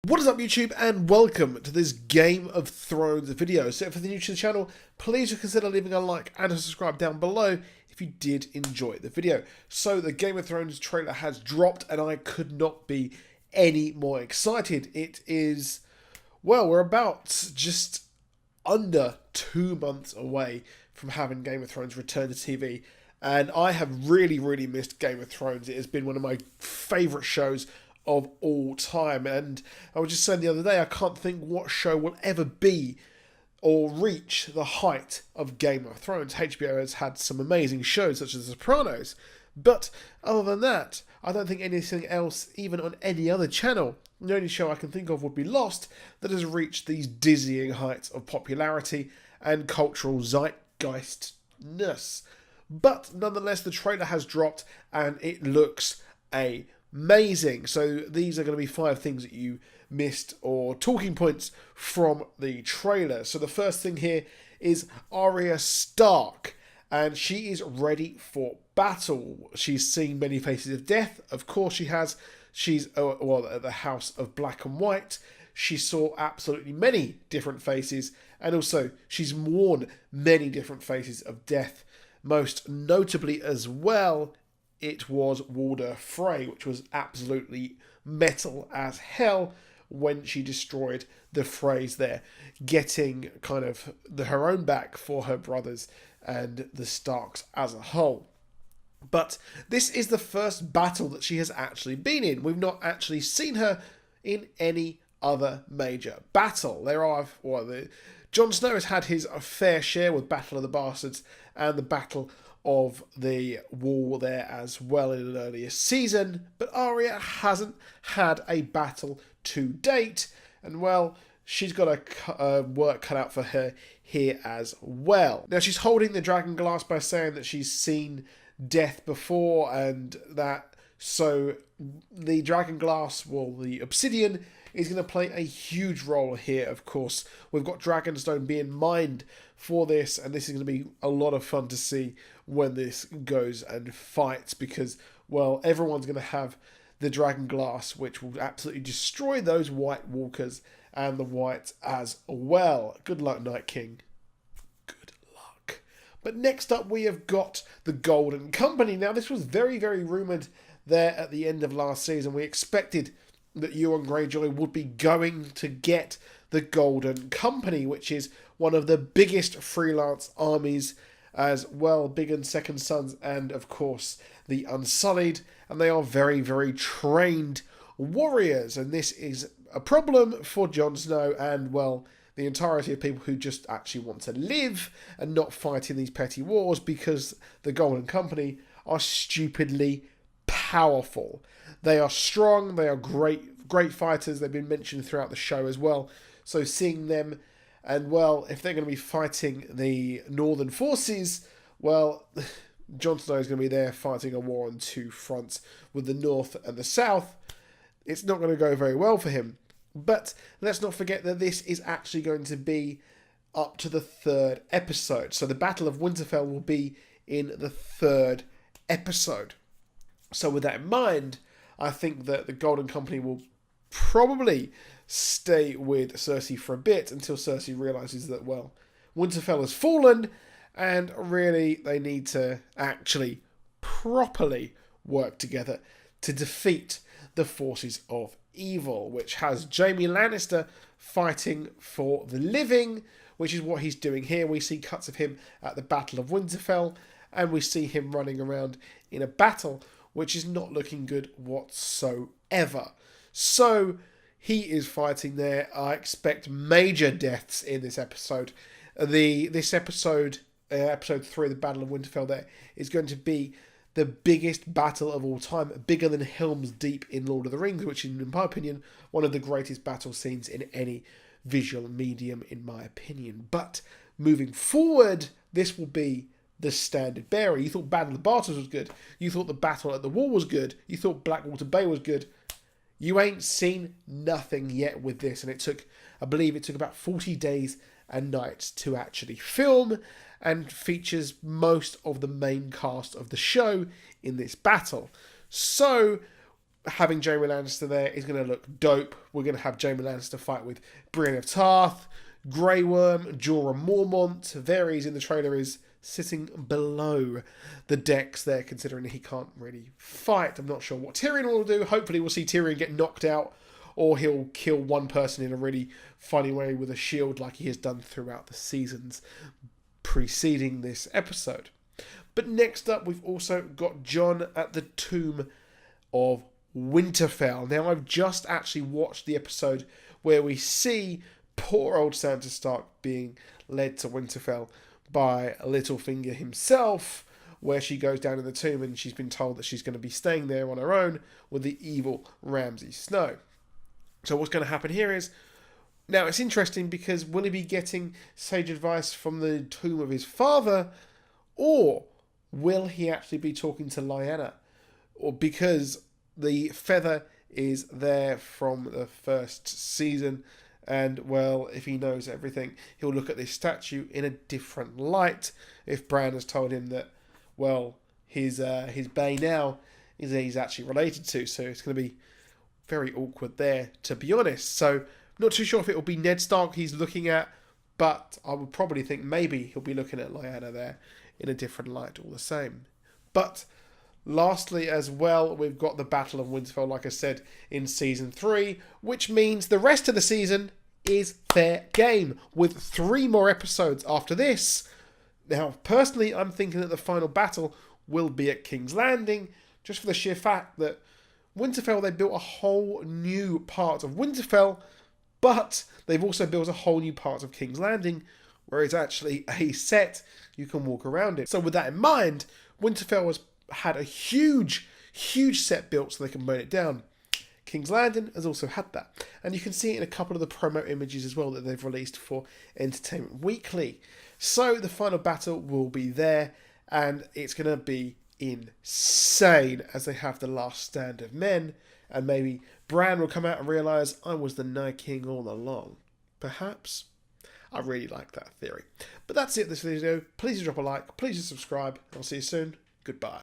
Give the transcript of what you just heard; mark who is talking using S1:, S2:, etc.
S1: What is up YouTube, and welcome to this Game of Thrones video. So if you're new to the channel, please consider leaving a like and a subscribe down below if you did enjoy the video. So the Game of Thrones trailer has dropped and I could not be any more excited. It is, well, we're about just under 2 months away from having Game of Thrones return to TV. And I have really missed Game of Thrones. It has been one of my favourite shows of all time, and I was just saying the other day, I can't think what show will ever be or reach the height of Game of Thrones. HBO has had some amazing shows such as The Sopranos, but other than that, I don't think anything else, even on any other channel, the only show I can think of would be Lost, that has reached these dizzying heights of popularity and cultural zeitgeistness. But nonetheless, the trailer has dropped and it looks amazing. So these are going to be 5 things that you missed, or talking points from the trailer. So the first thing here is Arya Stark, and she is ready for battle. She's seen many faces of death. Of course she has. She's at the House of Black and White. She saw absolutely many different faces, and also she's worn many different faces of death. Most notably as well, it was Walder Frey, which was absolutely metal as hell when she destroyed the Freys there, getting kind of her own back for her brothers and the Starks as a whole. But this is the first battle that she has actually been in. We've not actually seen her in any other major battle. Jon Snow has had his fair share with Battle of the Bastards and the Battle of the Wall there as well in an earlier season, but Arya hasn't had a battle to date, and well, she's got a work cut out for her here as well. Now she's holding the Dragonglass by saying that she's seen death before, and that so the Dragonglass, well, the obsidian, is going to play a huge role here. Of course, we've got Dragonstone being mined for this, and this is going to be a lot of fun to see when this goes and fights, because, well, everyone's going to have the Dragonglass, which will absolutely destroy those White Walkers and the Whites as well. Good luck, Night King. Good luck. But next up, we have got the Golden Company. Now, this was very rumoured there at the end of last season. We expected that Euron Greyjoy would be going to get the Golden Company, which is one of the biggest freelance armies as well, Big and Second Sons, and of course the Unsullied, and they are very trained warriors, and this is a problem for Jon Snow and, well, the entirety of people who just actually want to live and not fight in these petty wars, because the Golden Company are stupidly powerful. They are strong, they are great fighters. They've been mentioned throughout the show as well. So seeing them, and well, if they're going to be fighting the Northern forces, well, Jon Snow is going to be there fighting a war on 2 fronts with the North and the South. It's not going to go very well for him. But let's not forget that this is actually going to be up to the 3rd episode. So the Battle of Winterfell will be in the 3rd episode. So with that in mind, I think that the Golden Company will probably stay with Cersei for a bit until Cersei realises that, well, Winterfell has fallen and really they need to actually properly work together to defeat the forces of evil, which has Jaime Lannister fighting for the living, which is what he's doing here. We see cuts of him at the Battle of Winterfell, and we see him running around in a battle which is not looking good whatsoever. So he is fighting there. I expect major deaths in this episode. This episode, episode 3, the Battle of Winterfell, there is going to be the biggest battle of all time, bigger than Helm's Deep in Lord of the Rings, which is, in my opinion, one of the greatest battle scenes in any visual medium, in my opinion. But moving forward, this will be the standard bearer. You thought Battle of the Bastards was good. You thought the Battle at the Wall was good. You thought Blackwater Bay was good. You ain't seen nothing yet with this, and I believe it took about 40 days and nights to actually film, and features most of the main cast of the show in this battle. So having Jaime Lannister there is going to look dope. We're going to have Jaime Lannister fight with Brienne of Tarth, Grey Worm, Jorah Mormont. Varys in the trailer is sitting below the decks there, considering he can't really fight. I'm not sure what Tyrion will do. Hopefully we'll see Tyrion get knocked out, or he'll kill one person in a really funny way with a shield like he has done throughout the seasons preceding this episode. But next up, we've also got Jon at the Tomb of Winterfell. Now, I've just actually watched the episode where we see poor old Sansa Stark being led to Winterfell by Littlefinger himself, where she goes down in the tomb and she's been told that she's going to be staying there on her own with the evil Ramsay Snow. So what's going to happen here is, now it's interesting because will he be getting sage advice from the tomb of his father, or will he actually be talking to Lyanna? Or because the feather is there from the first season, and well, if he knows everything, he'll look at this statue in a different light. If Bran has told him that, well, his Bay now is he's actually related to, so it's going to be very awkward there, to be honest. So, not too sure if it will be Ned Stark he's looking at, but I would probably think maybe he'll be looking at Lyanna there in a different light all the same. But lastly as well, we've got the Battle of Winterfell, like I said, in Season 3, which means the rest of the season is fair game, with 3 more episodes after this. Now, personally, I'm thinking that the final battle will be at King's Landing, just for the sheer fact that Winterfell, they built a whole new part of Winterfell, but they've also built a whole new part of King's Landing, where it's actually a set you can walk around it. So with that in mind, Winterfell has had a huge set built so they can burn it down. King's Landing has also had that. And you can see it in a couple of the promo images as well that they've released for Entertainment Weekly. So the final battle will be there, and it's going to be insane as they have the last stand of men, and maybe Bran will come out and realise I was the Night King all along. Perhaps. I really like that theory. But that's it this video. Please do drop a like, please do subscribe, and I'll see you soon. Goodbye.